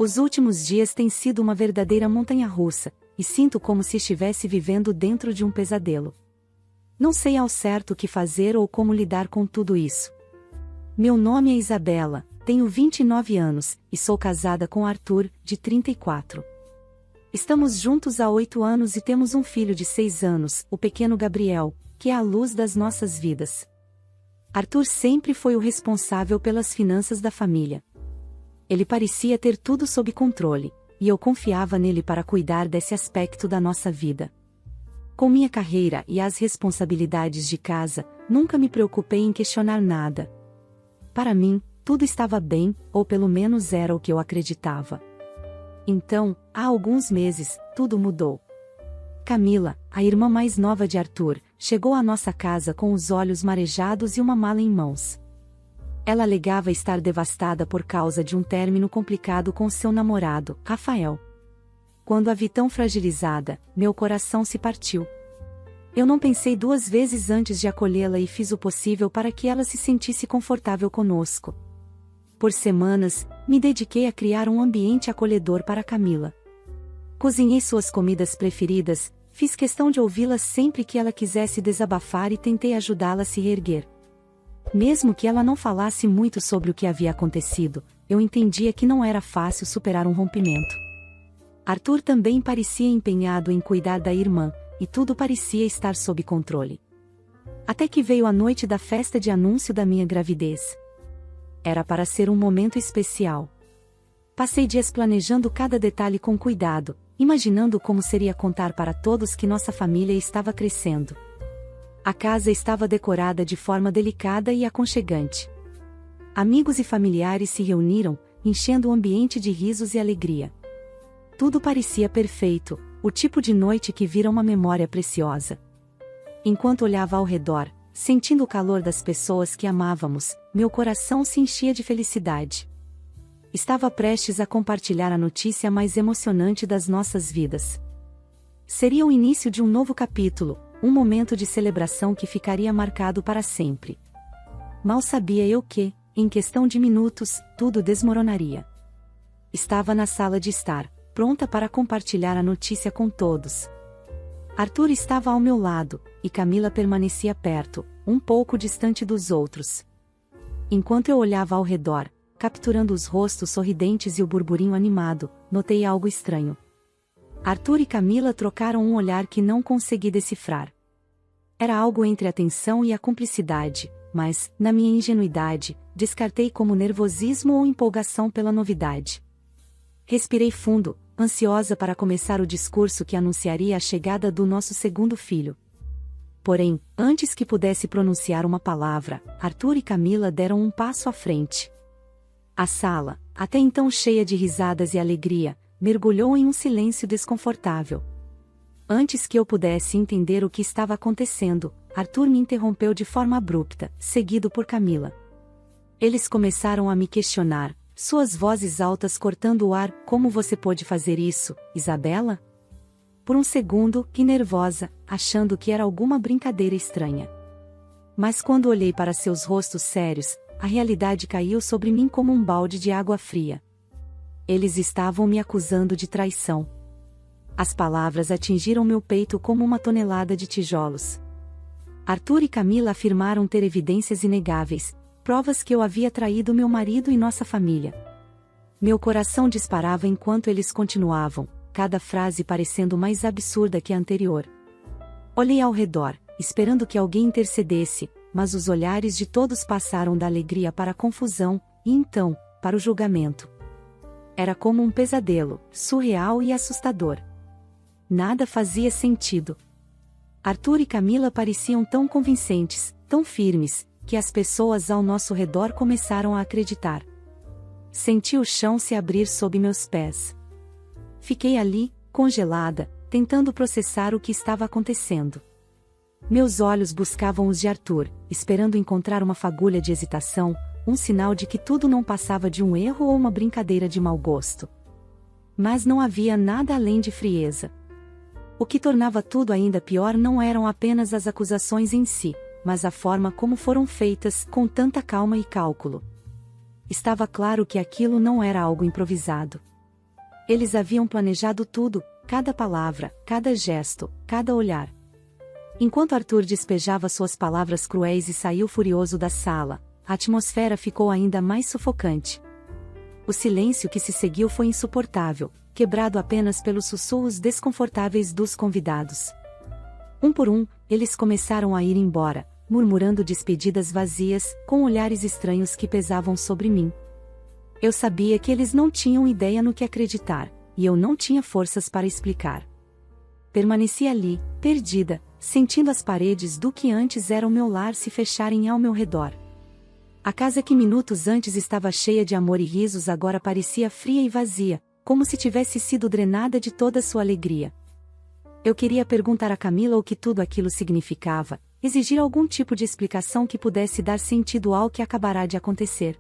Os últimos dias têm sido uma verdadeira montanha-russa, e sinto como se estivesse vivendo dentro de um pesadelo. Não sei ao certo o que fazer ou como lidar com tudo isso. Meu nome é Isabela, tenho 29 anos, e sou casada com Arthur, de 34. Estamos juntos há 8 anos e temos um filho de 6 anos, o pequeno Gabriel, que é a luz das nossas vidas. Arthur sempre foi o responsável pelas finanças da família. Ele parecia ter tudo sob controle, e eu confiava nele para cuidar desse aspecto da nossa vida. Com minha carreira e as responsabilidades de casa, nunca me preocupei em questionar nada. Para mim, tudo estava bem, ou pelo menos era o que eu acreditava. Então, há alguns meses, tudo mudou. Camila, a irmã mais nova de Arthur, chegou à nossa casa com os olhos marejados e uma mala em mãos. Ela alegava estar devastada por causa de um término complicado com seu namorado, Rafael. Quando a vi tão fragilizada, meu coração se partiu. Eu não pensei 2 vezes antes de acolhê-la e fiz o possível para que ela se sentisse confortável conosco. Por semanas, me dediquei a criar um ambiente acolhedor para Camila. Cozinhei suas comidas preferidas, fiz questão de ouvi-la sempre que ela quisesse desabafar e tentei ajudá-la a se reerguer. Mesmo que ela não falasse muito sobre o que havia acontecido, eu entendia que não era fácil superar um rompimento. Arthur também parecia empenhado em cuidar da irmã, e tudo parecia estar sob controle. Até que veio a noite da festa de anúncio da minha gravidez. Era para ser um momento especial. Passei dias planejando cada detalhe com cuidado, imaginando como seria contar para todos que nossa família estava crescendo. A casa estava decorada de forma delicada e aconchegante. Amigos e familiares se reuniram, enchendo o ambiente de risos e alegria. Tudo parecia perfeito, o tipo de noite que vira uma memória preciosa. Enquanto olhava ao redor, sentindo o calor das pessoas que amávamos, meu coração se enchia de felicidade. Estava prestes a compartilhar a notícia mais emocionante das nossas vidas. Seria o início de um novo capítulo, um momento de celebração que ficaria marcado para sempre. Mal sabia eu que, em questão de minutos, tudo desmoronaria. Estava na sala de estar, pronta para compartilhar a notícia com todos. Arthur estava ao meu lado, e Camila permanecia perto, um pouco distante dos outros. Enquanto eu olhava ao redor, capturando os rostos sorridentes e o burburinho animado, notei algo estranho. Arthur e Camila trocaram um olhar que não consegui decifrar. Era algo entre a tensão e a cumplicidade, mas, na minha ingenuidade, descartei como nervosismo ou empolgação pela novidade. Respirei fundo, ansiosa para começar o discurso que anunciaria a chegada do nosso segundo filho. Porém, antes que pudesse pronunciar uma palavra, Arthur e Camila deram um passo à frente. A sala, até então cheia de risadas e alegria, mergulhou em um silêncio desconfortável. Antes que eu pudesse entender o que estava acontecendo, Arthur me interrompeu de forma abrupta, seguido por Camila. Eles começaram a me questionar, suas vozes altas cortando o ar. Como você pôde fazer isso, Isabela? Por um segundo, que nervosa, achando que era alguma brincadeira estranha. Mas quando olhei para seus rostos sérios, a realidade caiu sobre mim como um balde de água fria. Eles estavam me acusando de traição. As palavras atingiram meu peito como uma tonelada de tijolos. Arthur e Camila afirmaram ter evidências inegáveis, provas que eu havia traído meu marido e nossa família. Meu coração disparava enquanto eles continuavam, cada frase parecendo mais absurda que a anterior. Olhei ao redor, esperando que alguém intercedesse, mas os olhares de todos passaram da alegria para a confusão, e então, para o julgamento. Era como um pesadelo, surreal e assustador. Nada fazia sentido. Arthur e Camila pareciam tão convincentes, tão firmes, que as pessoas ao nosso redor começaram a acreditar. Senti o chão se abrir sob meus pés. Fiquei ali, congelada, tentando processar o que estava acontecendo. Meus olhos buscavam os de Arthur, esperando encontrar uma fagulha de hesitação, um sinal de que tudo não passava de um erro ou uma brincadeira de mau gosto. Mas não havia nada além de frieza. O que tornava tudo ainda pior não eram apenas as acusações em si, mas a forma como foram feitas, com tanta calma e cálculo. Estava claro que aquilo não era algo improvisado. Eles haviam planejado tudo, cada palavra, cada gesto, cada olhar. Enquanto Arthur despejava suas palavras cruéis e saiu furioso da sala, a atmosfera ficou ainda mais sufocante. O silêncio que se seguiu foi insuportável, quebrado apenas pelos sussurros desconfortáveis dos convidados. Um por um, eles começaram a ir embora, murmurando despedidas vazias, com olhares estranhos que pesavam sobre mim. Eu sabia que eles não tinham ideia no que acreditar, e eu não tinha forças para explicar. Permaneci ali, perdida, sentindo as paredes do que antes era o meu lar se fecharem ao meu redor. A casa que minutos antes estava cheia de amor e risos agora parecia fria e vazia, como se tivesse sido drenada de toda sua alegria. Eu queria perguntar a Camila o que tudo aquilo significava, exigir algum tipo de explicação que pudesse dar sentido ao que acabará de acontecer.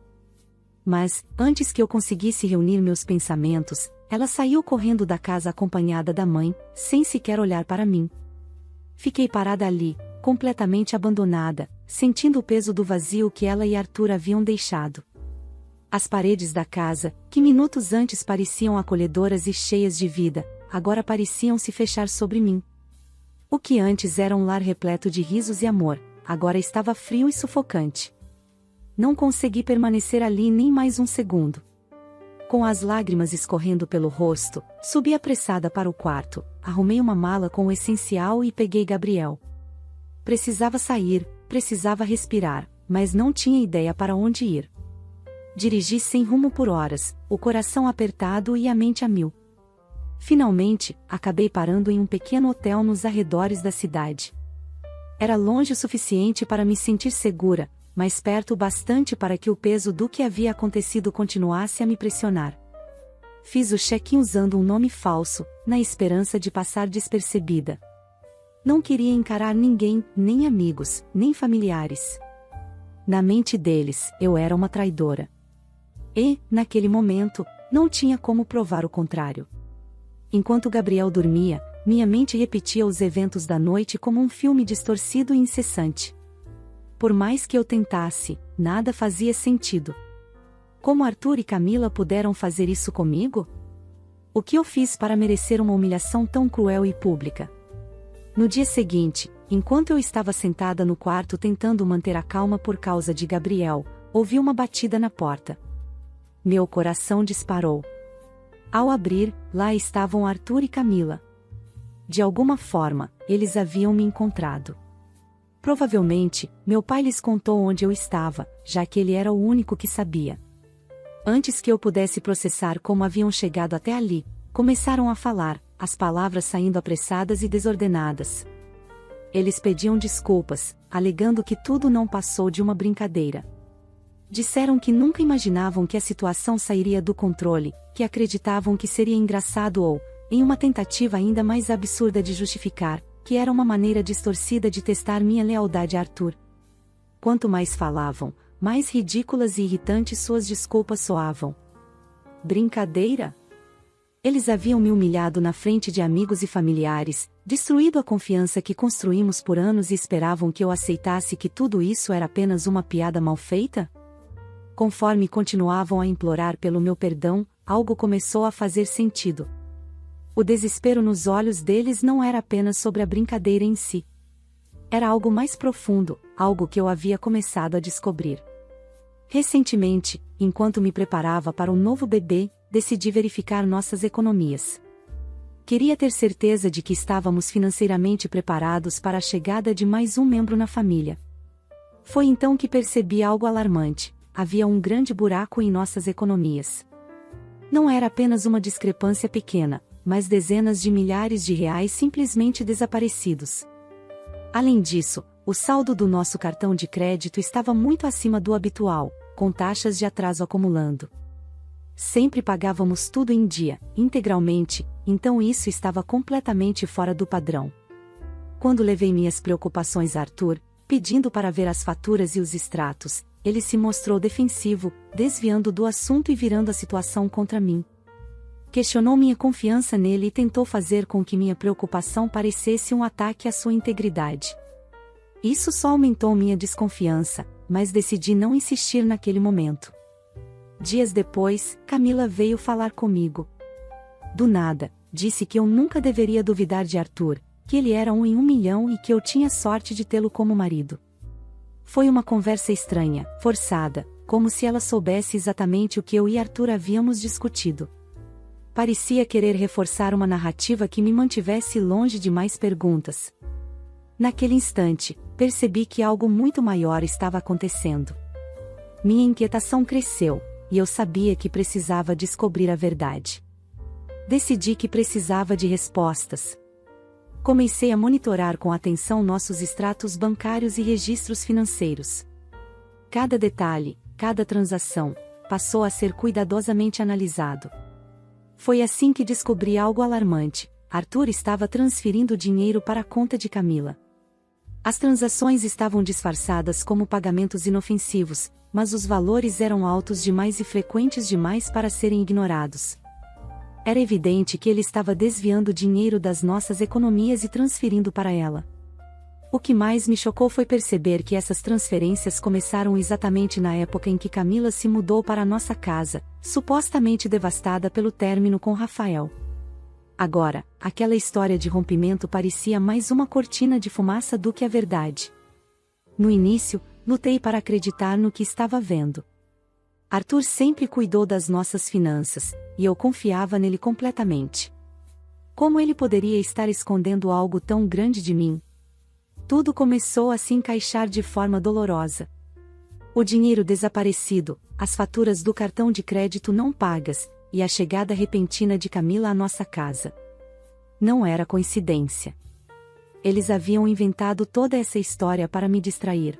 Mas, antes que eu conseguisse reunir meus pensamentos, ela saiu correndo da casa acompanhada da mãe, sem sequer olhar para mim. Fiquei parada ali, completamente abandonada, sentindo o peso do vazio que ela e Arthur haviam deixado. As paredes da casa, que minutos antes pareciam acolhedoras e cheias de vida, agora pareciam se fechar sobre mim. O que antes era um lar repleto de risos e amor, agora estava frio e sufocante. Não consegui permanecer ali nem mais um segundo. Com as lágrimas escorrendo pelo rosto, subi apressada para o quarto, arrumei uma mala com o essencial e peguei Gabriel. Precisava sair, precisava respirar, mas não tinha ideia para onde ir. Dirigi sem rumo por horas, o coração apertado e a mente a mil. Finalmente, acabei parando em um pequeno hotel nos arredores da cidade. Era longe o suficiente para me sentir segura, mas perto o bastante para que o peso do que havia acontecido continuasse a me pressionar. Fiz o check-in usando um nome falso, na esperança de passar despercebida. Não queria encarar ninguém, nem amigos, nem familiares. Na mente deles, eu era uma traidora. E, naquele momento, não tinha como provar o contrário. Enquanto Gabriel dormia, minha mente repetia os eventos da noite como um filme distorcido e incessante. Por mais que eu tentasse, nada fazia sentido. Como Arthur e Camila puderam fazer isso comigo? O que eu fiz para merecer uma humilhação tão cruel e pública? No dia seguinte, enquanto eu estava sentada no quarto tentando manter a calma por causa de Gabriel, ouvi uma batida na porta. Meu coração disparou. Ao abrir, lá estavam Arthur e Camila. De alguma forma, eles haviam me encontrado. Provavelmente, meu pai lhes contou onde eu estava, já que ele era o único que sabia. Antes que eu pudesse processar como haviam chegado até ali, começaram a falar, as palavras saindo apressadas e desordenadas. Eles pediam desculpas, alegando que tudo não passou de uma brincadeira. Disseram que nunca imaginavam que a situação sairia do controle, que acreditavam que seria engraçado ou, em uma tentativa ainda mais absurda de justificar, que era uma maneira distorcida de testar minha lealdade a Arthur. Quanto mais falavam, mais ridículas e irritantes suas desculpas soavam. Brincadeira? Eles haviam me humilhado na frente de amigos e familiares, destruído a confiança que construímos por anos e esperavam que eu aceitasse que tudo isso era apenas uma piada mal feita? Conforme continuavam a implorar pelo meu perdão, algo começou a fazer sentido. O desespero nos olhos deles não era apenas sobre a brincadeira em si. Era algo mais profundo, algo que eu havia começado a descobrir. Recentemente, enquanto me preparava para um novo bebê, decidi verificar nossas economias. Queria ter certeza de que estávamos financeiramente preparados para a chegada de mais um membro na família. Foi então que percebi algo alarmante: havia um grande buraco em nossas economias. Não era apenas uma discrepância pequena, mas dezenas de milhares de reais simplesmente desaparecidos. Além disso, o saldo do nosso cartão de crédito estava muito acima do habitual, com taxas de atraso acumulando. Sempre pagávamos tudo em dia, integralmente, então isso estava completamente fora do padrão. Quando levei minhas preocupações a Arthur, pedindo para ver as faturas e os extratos, ele se mostrou defensivo, desviando do assunto e virando a situação contra mim. Questionou minha confiança nele e tentou fazer com que minha preocupação parecesse um ataque à sua integridade. Isso só aumentou minha desconfiança, mas decidi não insistir naquele momento. Dias depois, Camila veio falar comigo. do nada, disse que eu nunca deveria duvidar de Arthur, que ele era 1 em 1 milhão e que eu tinha sorte de tê-lo como marido. Foi uma conversa estranha, forçada, como se ela soubesse exatamente o que eu e Arthur havíamos discutido. Parecia querer reforçar uma narrativa que me mantivesse longe de mais perguntas. Naquele instante, percebi que algo muito maior estava acontecendo. Minha inquietação cresceu, e eu sabia que precisava descobrir a verdade. Decidi que precisava de respostas. Comecei a monitorar com atenção nossos extratos bancários e registros financeiros. Cada detalhe, cada transação, passou a ser cuidadosamente analisado. Foi assim que descobri algo alarmante: Arthur estava transferindo dinheiro para a conta de Camila. As transações estavam disfarçadas como pagamentos inofensivos, mas os valores eram altos demais e frequentes demais para serem ignorados. Era evidente que ele estava desviando dinheiro das nossas economias e transferindo para ela. O que mais me chocou foi perceber que essas transferências começaram exatamente na época em que Camila se mudou para a nossa casa, supostamente devastada pelo término com Rafael. Agora, aquela história de rompimento parecia mais uma cortina de fumaça do que a verdade. No início, lutei para acreditar no que estava vendo. Arthur sempre cuidou das nossas finanças, e eu confiava nele completamente. Como ele poderia estar escondendo algo tão grande de mim? Tudo começou a se encaixar de forma dolorosa. O dinheiro desaparecido, as faturas do cartão de crédito não pagas, e a chegada repentina de Camila à nossa casa. Não era coincidência. Eles haviam inventado toda essa história para me distrair.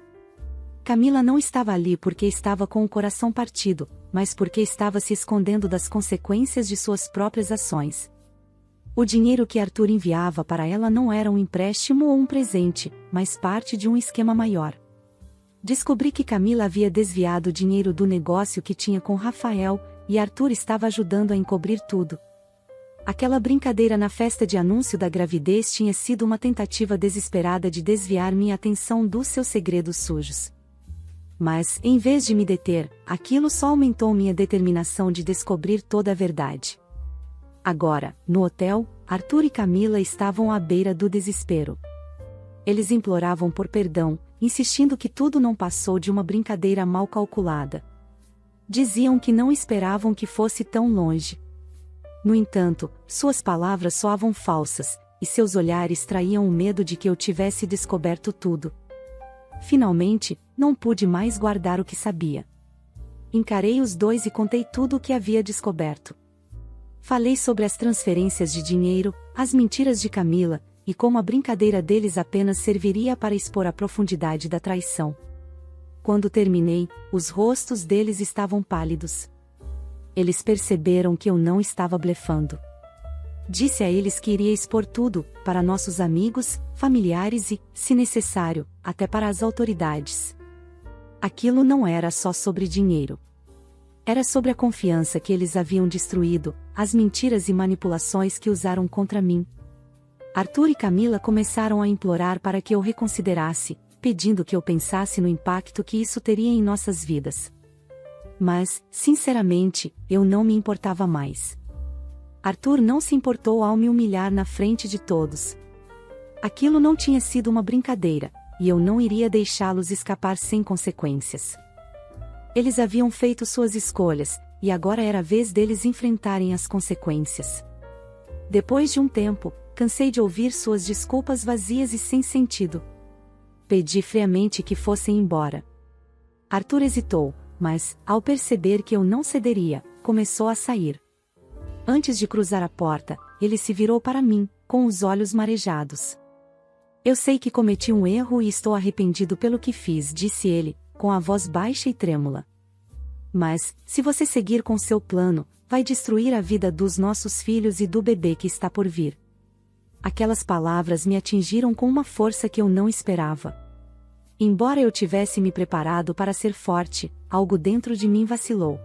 Camila não estava ali porque estava com o coração partido, mas porque estava se escondendo das consequências de suas próprias ações. O dinheiro que Arthur enviava para ela não era um empréstimo ou um presente, mas parte de um esquema maior. Descobri que Camila havia desviado dinheiro do negócio que tinha com Rafael, e Arthur estava ajudando a encobrir tudo. Aquela brincadeira na festa de anúncio da gravidez tinha sido uma tentativa desesperada de desviar minha atenção dos seus segredos sujos. Mas, em vez de me deter, aquilo só aumentou minha determinação de descobrir toda a verdade. Agora, no hotel, Arthur e Camila estavam à beira do desespero. Eles imploravam por perdão, insistindo que tudo não passou de uma brincadeira mal calculada. Diziam que não esperavam que fosse tão longe. No entanto, suas palavras soavam falsas, e seus olhares traíam o medo de que eu tivesse descoberto tudo. Finalmente, não pude mais guardar o que sabia. Encarei os dois e contei tudo o que havia descoberto. Falei sobre as transferências de dinheiro, as mentiras de Camila, e como a brincadeira deles apenas serviria para expor a profundidade da traição. Quando terminei, os rostos deles estavam pálidos. Eles perceberam que eu não estava blefando. Disse a eles que iria expor tudo, para nossos amigos, familiares e, se necessário, até para as autoridades. Aquilo não era só sobre dinheiro. Era sobre a confiança que eles haviam destruído, as mentiras e manipulações que usaram contra mim. Arthur e Camila começaram a implorar para que eu reconsiderasse, pedindo que eu pensasse no impacto que isso teria em nossas vidas. Mas, sinceramente, eu não me importava mais. Arthur não se importou ao me humilhar na frente de todos. Aquilo não tinha sido uma brincadeira, e eu não iria deixá-los escapar sem consequências. Eles haviam feito suas escolhas, e agora era a vez deles enfrentarem as consequências. Depois de um tempo, cansei de ouvir suas desculpas vazias e sem sentido. Pedi friamente que fossem embora. Arthur hesitou, mas, ao perceber que eu não cederia, começou a sair. Antes de cruzar a porta, ele se virou para mim, com os olhos marejados. Eu sei que cometi um erro e estou arrependido pelo que fiz, disse ele, com a voz baixa e trêmula. Mas, se você seguir com seu plano, vai destruir a vida dos nossos filhos e do bebê que está por vir. Aquelas palavras me atingiram com uma força que eu não esperava. Embora eu tivesse me preparado para ser forte, algo dentro de mim vacilou.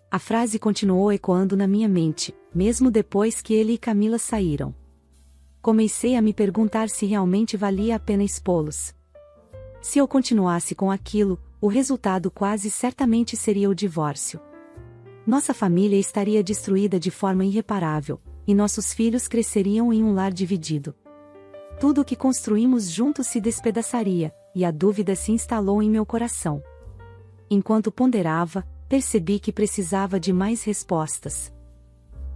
A frase continuou ecoando na minha mente, mesmo depois que ele e Camila saíram. Comecei a me perguntar se realmente valia a pena expô-los. Se eu continuasse com aquilo, o resultado quase certamente seria o divórcio. Nossa família estaria destruída de forma irreparável, e nossos filhos cresceriam em um lar dividido. Tudo o que construímos juntos se despedaçaria, e a dúvida se instalou em meu coração. Enquanto ponderava, percebi que precisava de mais respostas.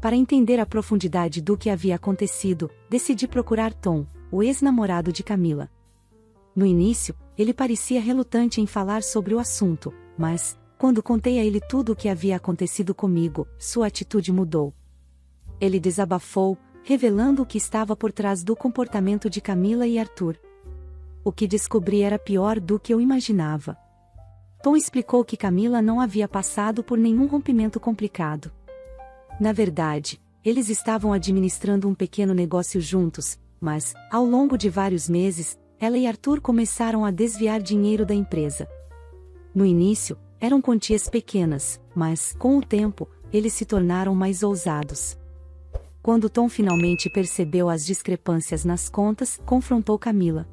Para entender a profundidade do que havia acontecido, decidi procurar Tom, o ex-namorado de Camila. No início, ele parecia relutante em falar sobre o assunto, mas, quando contei a ele tudo o que havia acontecido comigo, sua atitude mudou. Ele desabafou, revelando o que estava por trás do comportamento de Camila e Arthur. O que descobri era pior do que eu imaginava. Tom explicou que Camila não havia passado por nenhum rompimento complicado. Na verdade, eles estavam administrando um pequeno negócio juntos, mas, ao longo de vários meses, ela e Arthur começaram a desviar dinheiro da empresa. No início, eram quantias pequenas, mas, com o tempo, eles se tornaram mais ousados. Quando Tom finalmente percebeu as discrepâncias nas contas, confrontou Camila.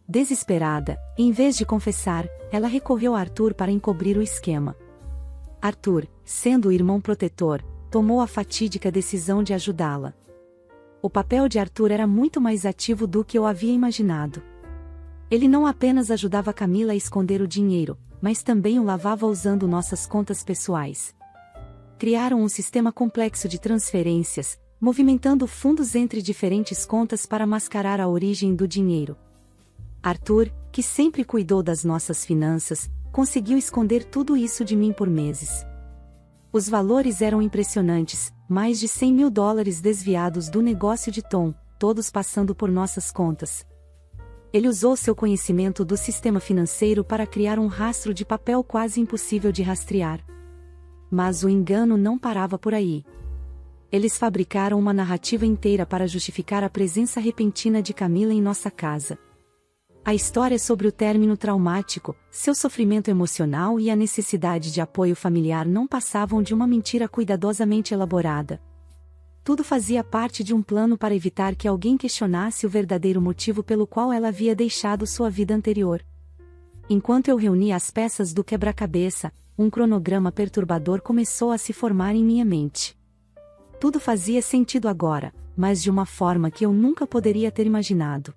Desesperada, em vez de confessar, ela recorreu a Arthur para encobrir o esquema. Arthur, sendo o irmão protetor, tomou a fatídica decisão de ajudá-la. O papel de Arthur era muito mais ativo do que eu havia imaginado. Ele não apenas ajudava Camila a esconder o dinheiro, mas também o lavava usando nossas contas pessoais. Criaram um sistema complexo de transferências, movimentando fundos entre diferentes contas para mascarar a origem do dinheiro. Arthur, que sempre cuidou das nossas finanças, conseguiu esconder tudo isso de mim por meses. Os valores eram impressionantes, mais de $100.000 desviados do negócio de Tom, todos passando por nossas contas. Ele usou seu conhecimento do sistema financeiro para criar um rastro de papel quase impossível de rastrear. Mas o engano não parava por aí. Eles fabricaram uma narrativa inteira para justificar a presença repentina de Camila em nossa casa. A história sobre o término traumático, seu sofrimento emocional e a necessidade de apoio familiar não passavam de uma mentira cuidadosamente elaborada. Tudo fazia parte de um plano para evitar que alguém questionasse o verdadeiro motivo pelo qual ela havia deixado sua vida anterior. Enquanto eu reunia as peças do quebra-cabeça, um cronograma perturbador começou a se formar em minha mente. Tudo fazia sentido agora, mas de uma forma que eu nunca poderia ter imaginado.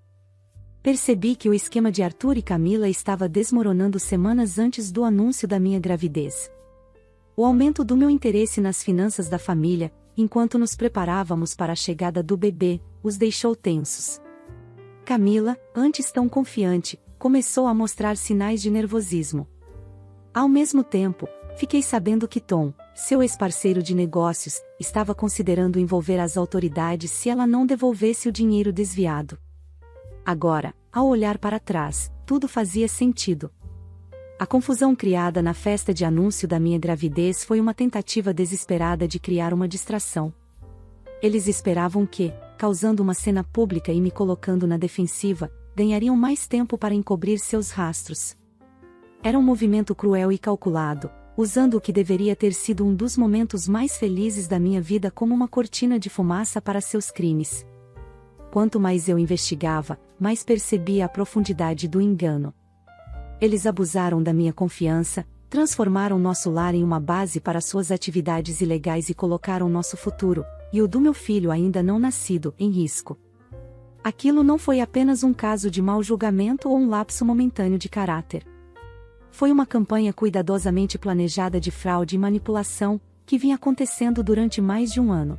Percebi que o esquema de Arthur e Camila estava desmoronando semanas antes do anúncio da minha gravidez. O aumento do meu interesse nas finanças da família, enquanto nos preparávamos para a chegada do bebê, os deixou tensos. Camila, antes tão confiante, começou a mostrar sinais de nervosismo. Ao mesmo tempo, fiquei sabendo que Tom, seu ex-parceiro de negócios, estava considerando envolver as autoridades se ela não devolvesse o dinheiro desviado. Agora, ao olhar para trás, tudo fazia sentido. A confusão criada na festa de anúncio da minha gravidez foi uma tentativa desesperada de criar uma distração. Eles esperavam que, causando uma cena pública e me colocando na defensiva, ganhariam mais tempo para encobrir seus rastros. Era um movimento cruel e calculado, usando o que deveria ter sido um dos momentos mais felizes da minha vida como uma cortina de fumaça para seus crimes. Quanto mais eu investigava, mais percebia a profundidade do engano. Eles abusaram da minha confiança, transformaram nosso lar em uma base para suas atividades ilegais e colocaram nosso futuro, e o do meu filho ainda não nascido, em risco. Aquilo não foi apenas um caso de mau julgamento ou um lapso momentâneo de caráter. Foi uma campanha cuidadosamente planejada de fraude e manipulação, que vinha acontecendo durante mais de um ano.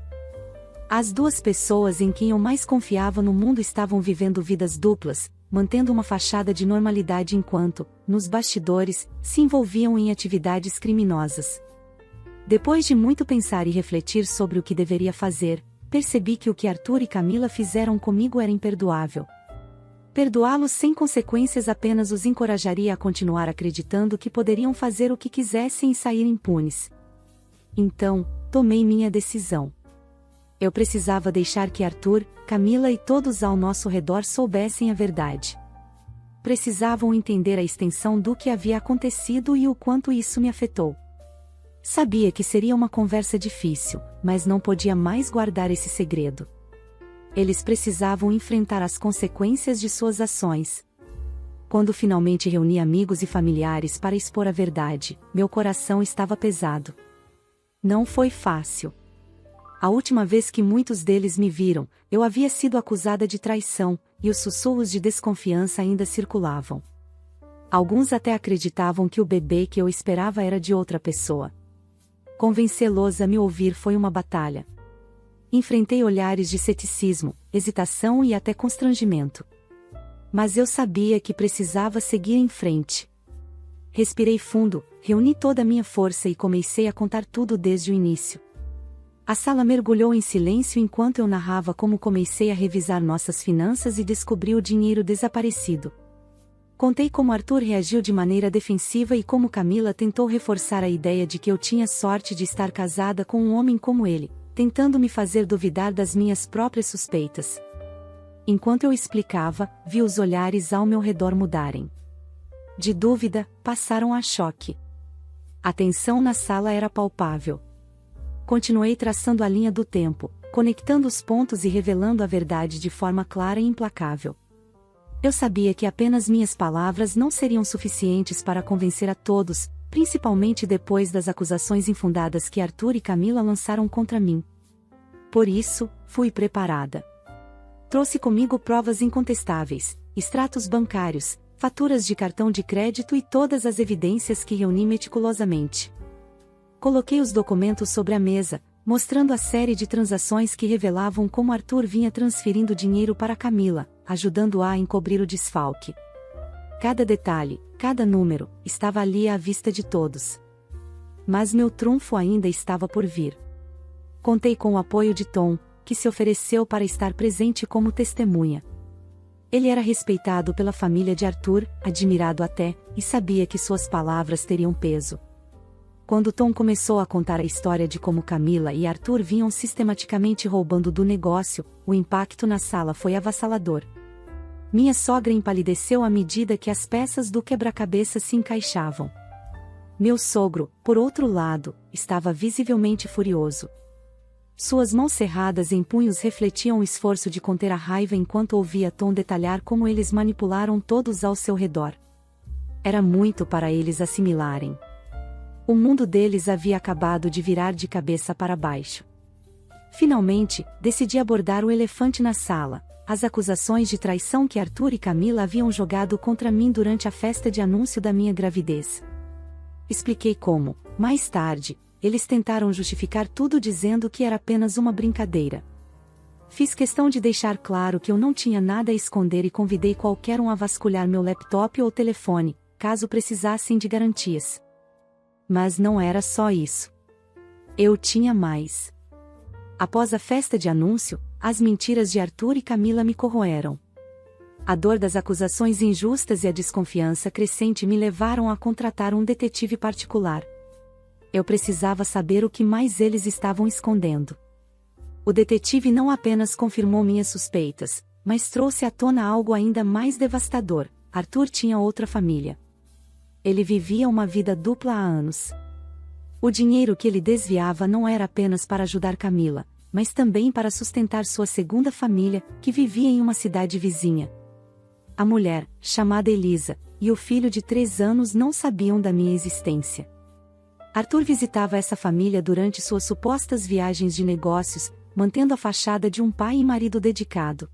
As duas pessoas em quem eu mais confiava no mundo estavam vivendo vidas duplas, mantendo uma fachada de normalidade enquanto, nos bastidores, se envolviam em atividades criminosas. Depois de muito pensar e refletir sobre o que deveria fazer, percebi que o que Arthur e Camila fizeram comigo era imperdoável. Perdoá-los sem consequências apenas os encorajaria a continuar acreditando que poderiam fazer o que quisessem e sair impunes. Então, tomei minha decisão. Eu precisava deixar que Arthur, Camila e todos ao nosso redor soubessem a verdade. Precisavam entender a extensão do que havia acontecido e o quanto isso me afetou. Sabia que seria uma conversa difícil, mas não podia mais guardar esse segredo. Eles precisavam enfrentar as consequências de suas ações. Quando finalmente reuni amigos e familiares para expor a verdade, meu coração estava pesado. Não foi fácil. A última vez que muitos deles me viram, eu havia sido acusada de traição, e os sussurros de desconfiança ainda circulavam. Alguns até acreditavam que o bebê que eu esperava era de outra pessoa. Convencê-los a me ouvir foi uma batalha. Enfrentei olhares de ceticismo, hesitação e até constrangimento. Mas eu sabia que precisava seguir em frente. Respirei fundo, reuni toda a minha força e comecei a contar tudo desde o início. A sala mergulhou em silêncio enquanto eu narrava como comecei a revisar nossas finanças e descobri o dinheiro desaparecido. Contei como Arthur reagiu de maneira defensiva e como Camila tentou reforçar a ideia de que eu tinha sorte de estar casada com um homem como ele, tentando me fazer duvidar das minhas próprias suspeitas. Enquanto eu explicava, vi os olhares ao meu redor mudarem. De dúvida, passaram a choque. A tensão na sala era palpável. Continuei traçando a linha do tempo, conectando os pontos e revelando a verdade de forma clara e implacável. Eu sabia que apenas minhas palavras não seriam suficientes para convencer a todos, principalmente depois das acusações infundadas que Arthur e Camila lançaram contra mim. Por isso, fui preparada. Trouxe comigo provas incontestáveis, extratos bancários, faturas de cartão de crédito e todas as evidências que reuni meticulosamente. Coloquei os documentos sobre a mesa, mostrando a série de transações que revelavam como Arthur vinha transferindo dinheiro para Camila, ajudando-a a encobrir o desfalque. Cada detalhe, cada número, estava ali à vista de todos. Mas meu trunfo ainda estava por vir. Contei com o apoio de Tom, que se ofereceu para estar presente como testemunha. Ele era respeitado pela família de Arthur, admirado até, e sabia que suas palavras teriam peso. Quando Tom começou a contar a história de como Camila e Arthur vinham sistematicamente roubando do negócio, o impacto na sala foi avassalador. Minha sogra empalideceu à medida que as peças do quebra-cabeça se encaixavam. Meu sogro, por outro lado, estava visivelmente furioso. Suas mãos cerradas em punhos refletiam o esforço de conter a raiva enquanto ouvia Tom detalhar como eles manipularam todos ao seu redor. Era muito para eles assimilarem. O mundo deles havia acabado de virar de cabeça para baixo. Finalmente, decidi abordar o elefante na sala, as acusações de traição que Arthur e Camila haviam jogado contra mim durante a festa de anúncio da minha gravidez. Expliquei como, mais tarde, eles tentaram justificar tudo dizendo que era apenas uma brincadeira. Fiz questão de deixar claro que eu não tinha nada a esconder e convidei qualquer um a vasculhar meu laptop ou telefone, caso precisassem de garantias. Mas não era só isso. Eu tinha mais. Após a festa de anúncio, as mentiras de Arthur e Camila me corroeram. A dor das acusações injustas e a desconfiança crescente me levaram a contratar um detetive particular. Eu precisava saber o que mais eles estavam escondendo. O detetive não apenas confirmou minhas suspeitas, mas trouxe à tona algo ainda mais devastador: Arthur tinha outra família. Ele vivia uma vida dupla há anos. O dinheiro que ele desviava não era apenas para ajudar Camila, mas também para sustentar sua segunda família, que vivia em uma cidade vizinha. A mulher, chamada Elisa, e o filho de 3 anos não sabiam da minha existência. Arthur visitava essa família durante suas supostas viagens de negócios, mantendo a fachada de um pai e marido dedicado.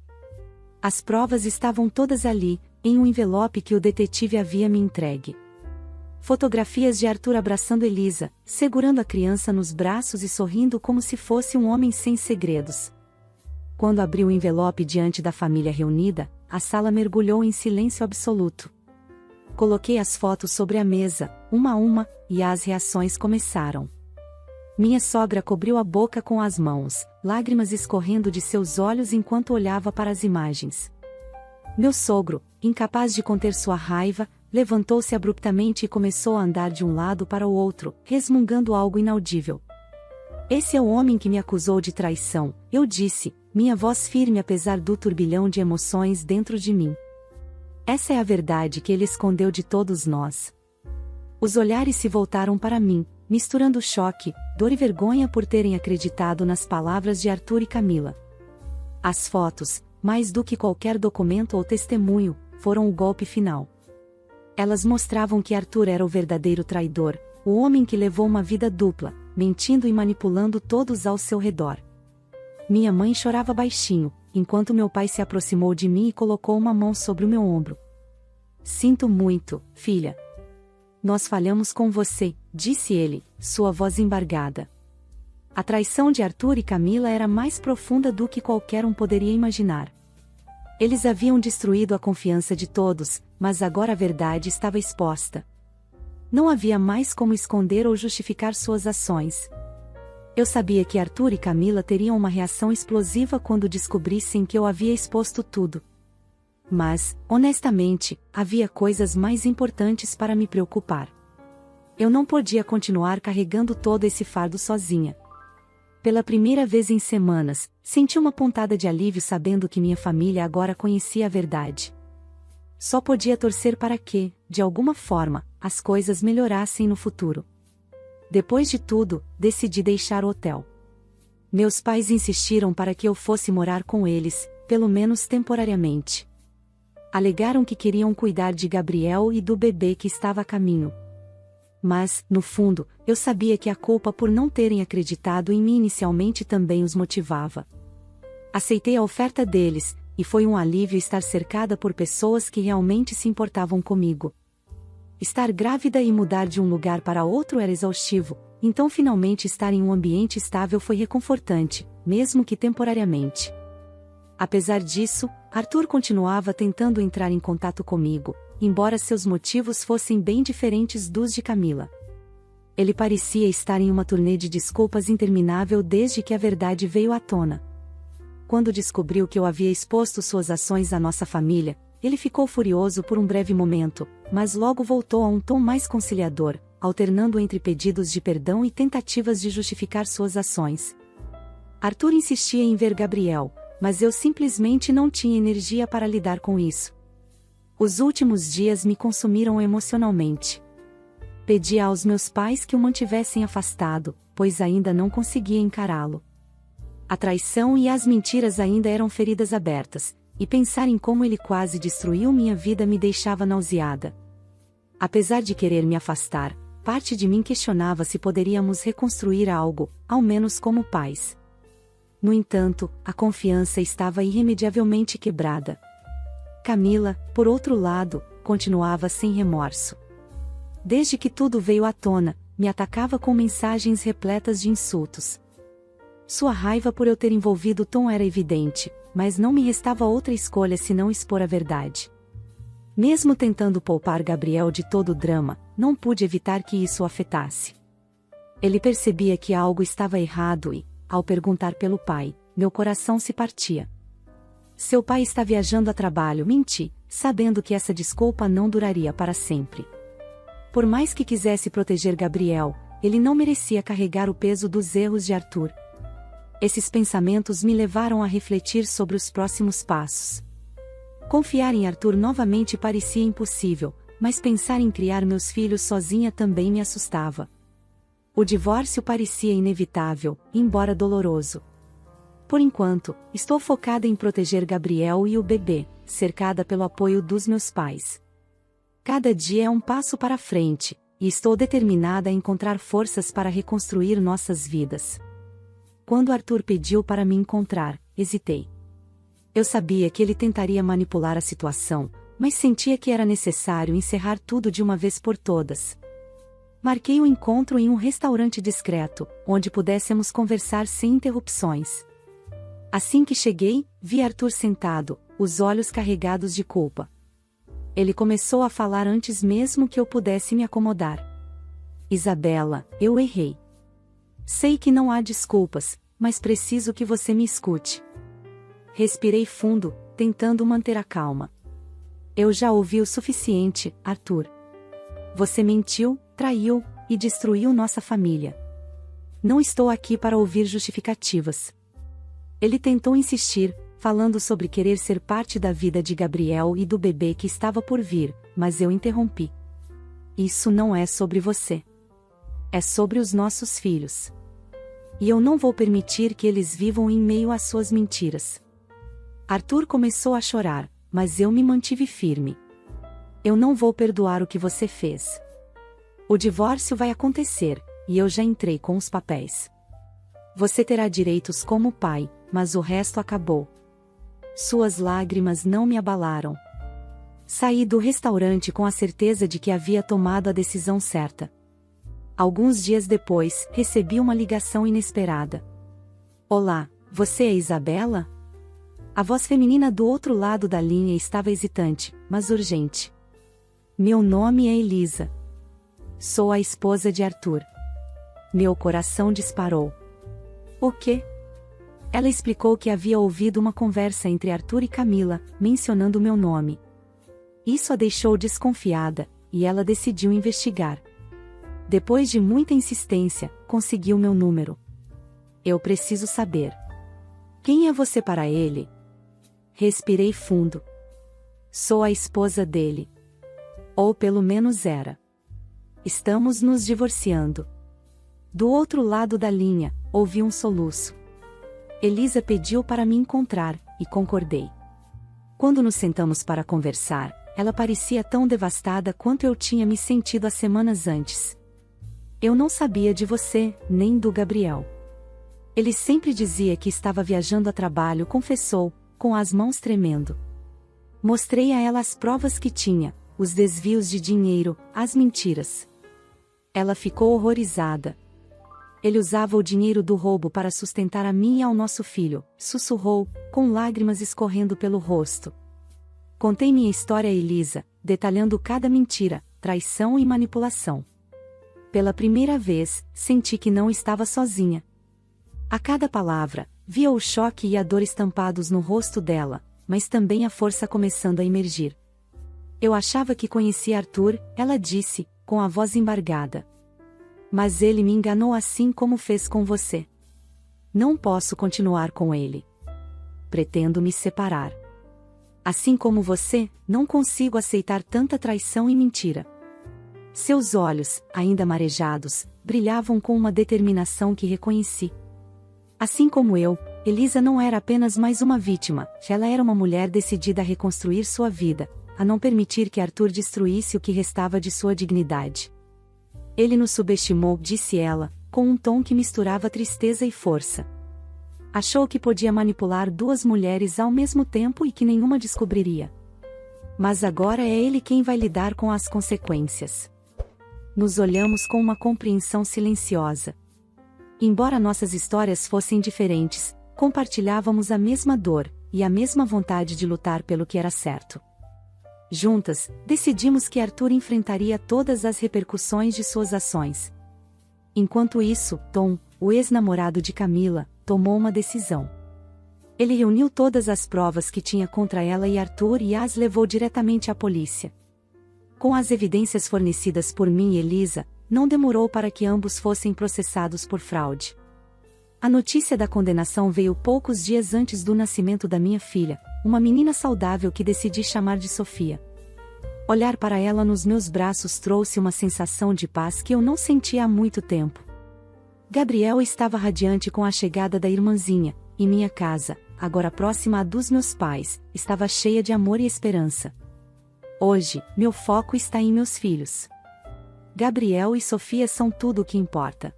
As provas estavam todas ali, em um envelope que o detetive havia me entregue. Fotografias de Arthur abraçando Elisa, segurando a criança nos braços e sorrindo como se fosse um homem sem segredos. Quando abri o envelope diante da família reunida, a sala mergulhou em silêncio absoluto. Coloquei as fotos sobre a mesa, uma a uma, e as reações começaram. Minha sogra cobriu a boca com as mãos, lágrimas escorrendo de seus olhos enquanto olhava para as imagens. Meu sogro, incapaz de conter sua raiva, levantou-se abruptamente e começou a andar de um lado para o outro, resmungando algo inaudível. Esse é o homem que me acusou de traição, eu disse, minha voz firme apesar do turbilhão de emoções dentro de mim. Essa é a verdade que ele escondeu de todos nós. Os olhares se voltaram para mim, misturando choque, dor e vergonha por terem acreditado nas palavras de Arthur e Camila. As fotos, mais do que qualquer documento ou testemunho, foram o golpe final. Elas mostravam que Arthur era o verdadeiro traidor, o homem que levou uma vida dupla, mentindo e manipulando todos ao seu redor. Minha mãe chorava baixinho, enquanto meu pai se aproximou de mim e colocou uma mão sobre o meu ombro. Sinto muito, filha. Nós falhamos com você, disse ele, sua voz embargada. A traição de Arthur e Camila era mais profunda do que qualquer um poderia imaginar. Eles haviam destruído a confiança de todos, mas agora a verdade estava exposta. Não havia mais como esconder ou justificar suas ações. Eu sabia que Arthur e Camila teriam uma reação explosiva quando descobrissem que eu havia exposto tudo. Mas, honestamente, havia coisas mais importantes para me preocupar. Eu não podia continuar carregando todo esse fardo sozinha. Pela primeira vez em semanas, senti uma pontada de alívio sabendo que minha família agora conhecia a verdade. Só podia torcer para que, de alguma forma, as coisas melhorassem no futuro. Depois de tudo, decidi deixar o hotel. Meus pais insistiram para que eu fosse morar com eles, pelo menos temporariamente. Alegaram que queriam cuidar de Gabriel e do bebê que estava a caminho. Mas, no fundo, eu sabia que a culpa por não terem acreditado em mim inicialmente também os motivava. Aceitei a oferta deles, e foi um alívio estar cercada por pessoas que realmente se importavam comigo. Estar grávida e mudar de um lugar para outro era exaustivo, então finalmente estar em um ambiente estável foi reconfortante, mesmo que temporariamente. Apesar disso, Arthur continuava tentando entrar em contato comigo, embora seus motivos fossem bem diferentes dos de Camila. Ele parecia estar em uma turnê de desculpas interminável desde que a verdade veio à tona. Quando descobriu que eu havia exposto suas ações à nossa família, ele ficou furioso por um breve momento, mas logo voltou a um tom mais conciliador, alternando entre pedidos de perdão e tentativas de justificar suas ações. Arthur insistia em ver Gabriel, mas eu simplesmente não tinha energia para lidar com isso. Os últimos dias me consumiram emocionalmente. Pedi aos meus pais que o mantivessem afastado, pois ainda não conseguia encará-lo. A traição e as mentiras ainda eram feridas abertas, e pensar em como ele quase destruiu minha vida me deixava nauseada. Apesar de querer me afastar, parte de mim questionava se poderíamos reconstruir algo, ao menos como pais. No entanto, a confiança estava irremediavelmente quebrada. Camila, por outro lado, continuava sem remorso. Desde que tudo veio à tona, me atacava com mensagens repletas de insultos. Sua raiva por eu ter envolvido Tom era evidente, mas não me restava outra escolha senão expor a verdade. Mesmo tentando poupar Gabriel de todo o drama, não pude evitar que isso o afetasse. Ele percebia que algo estava errado e, ao perguntar pelo pai, meu coração se partia. Seu pai está viajando a trabalho, menti, sabendo que essa desculpa não duraria para sempre. Por mais que quisesse proteger Gabriel, ele não merecia carregar o peso dos erros de Arthur. Esses pensamentos me levaram a refletir sobre os próximos passos. Confiar em Arthur novamente parecia impossível, mas pensar em criar meus filhos sozinha também me assustava. O divórcio parecia inevitável, embora doloroso. Por enquanto, estou focada em proteger Gabriel e o bebê, cercada pelo apoio dos meus pais. Cada dia é um passo para frente, e estou determinada a encontrar forças para reconstruir nossas vidas. Quando Arthur pediu para me encontrar, hesitei. Eu sabia que ele tentaria manipular a situação, mas sentia que era necessário encerrar tudo de uma vez por todas. Marquei o encontro em um restaurante discreto, onde pudéssemos conversar sem interrupções. Assim que cheguei, vi Arthur sentado, os olhos carregados de culpa. Ele começou a falar antes mesmo que eu pudesse me acomodar. Isabela, eu errei. Sei que não há desculpas, mas preciso que você me escute. Respirei fundo, tentando manter a calma. Eu já ouvi o suficiente, Arthur. Você mentiu, traiu e destruiu nossa família. Não estou aqui para ouvir justificativas. Ele tentou insistir, falando sobre querer ser parte da vida de Gabriel e do bebê que estava por vir, mas eu interrompi. Isso não é sobre você. É sobre os nossos filhos. E eu não vou permitir que eles vivam em meio às suas mentiras. Arthur começou a chorar, mas eu me mantive firme. Eu não vou perdoar o que você fez. O divórcio vai acontecer, e eu já entrei com os papéis. Você terá direitos como pai, mas o resto acabou. Suas lágrimas não me abalaram. Saí do restaurante com a certeza de que havia tomado a decisão certa. Alguns dias depois, recebi uma ligação inesperada. Olá, você é Isabela? A voz feminina do outro lado da linha estava hesitante, mas urgente. Meu nome é Elisa. Sou a esposa de Arthur. Meu coração disparou. O quê? Ela explicou que havia ouvido uma conversa entre Arthur e Camila, mencionando meu nome. Isso a deixou desconfiada, e ela decidiu investigar. Depois de muita insistência, conseguiu meu número. Eu preciso saber. Quem é você para ele? Respirei fundo. Sou a esposa dele. Ou pelo menos era. Estamos nos divorciando. Do outro lado da linha, ouvi um soluço. Elisa pediu para me encontrar, e concordei. Quando nos sentamos para conversar, ela parecia tão devastada quanto eu tinha me sentido há semanas antes. Eu não sabia de você, nem do Gabriel. Ele sempre dizia que estava viajando a trabalho, confessou, com as mãos tremendo. Mostrei a ela as provas que tinha, os desvios de dinheiro, as mentiras. Ela ficou horrorizada. Ele usava o dinheiro do roubo para sustentar a mim e ao nosso filho, sussurrou, com lágrimas escorrendo pelo rosto. Contei minha história a Elisa, detalhando cada mentira, traição e manipulação. Pela primeira vez, senti que não estava sozinha. A cada palavra, via o choque e a dor estampados no rosto dela, mas também a força começando a emergir. Eu achava que conhecia Arthur, ela disse, com a voz embargada. Mas ele me enganou assim como fez com você. Não posso continuar com ele. Pretendo me separar. Assim como você, não consigo aceitar tanta traição e mentira. Seus olhos, ainda marejados, brilhavam com uma determinação que reconheci. Assim como eu, Elisa não era apenas mais uma vítima, ela era uma mulher decidida a reconstruir sua vida, a não permitir que Arthur destruísse o que restava de sua dignidade. Ele nos subestimou, disse ela, com um tom que misturava tristeza e força. Achou que podia manipular duas mulheres ao mesmo tempo e que nenhuma descobriria. Mas agora é ele quem vai lidar com as consequências. Nos olhamos com uma compreensão silenciosa. Embora nossas histórias fossem diferentes, compartilhávamos a mesma dor, e a mesma vontade de lutar pelo que era certo. Juntas, decidimos que Arthur enfrentaria todas as repercussões de suas ações. Enquanto isso, Tom, o ex-namorado de Camila, tomou uma decisão. Ele reuniu todas as provas que tinha contra ela e Arthur e as levou diretamente à polícia. Com as evidências fornecidas por mim e Elisa, não demorou para que ambos fossem processados por fraude. A notícia da condenação veio poucos dias antes do nascimento da minha filha, uma menina saudável que decidi chamar de Sofia. Olhar para ela nos meus braços trouxe uma sensação de paz que eu não sentia há muito tempo. Gabriel estava radiante com a chegada da irmãzinha, e minha casa, agora próxima à dos meus pais, estava cheia de amor e esperança. Hoje, meu foco está em meus filhos. Gabriel e Sofia são tudo o que importa.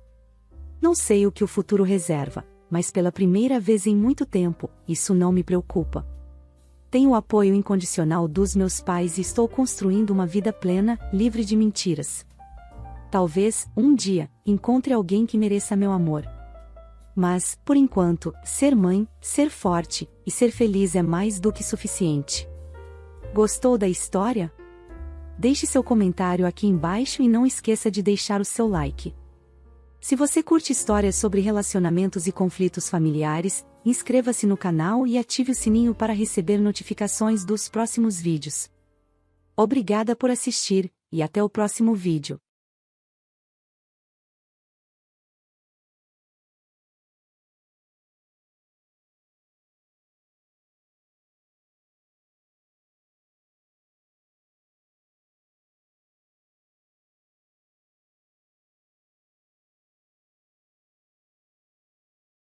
Não sei o que o futuro reserva, mas pela primeira vez em muito tempo, isso não me preocupa. Tenho o apoio incondicional dos meus pais e estou construindo uma vida plena, livre de mentiras. Talvez, um dia, encontre alguém que mereça meu amor. Mas, por enquanto, ser mãe, ser forte e ser feliz é mais do que suficiente. Gostou da história? Deixe seu comentário aqui embaixo e não esqueça de deixar o seu like. Se você curte histórias sobre relacionamentos e conflitos familiares, inscreva-se no canal e ative o sininho para receber notificações dos próximos vídeos. Obrigada por assistir, e até o próximo vídeo.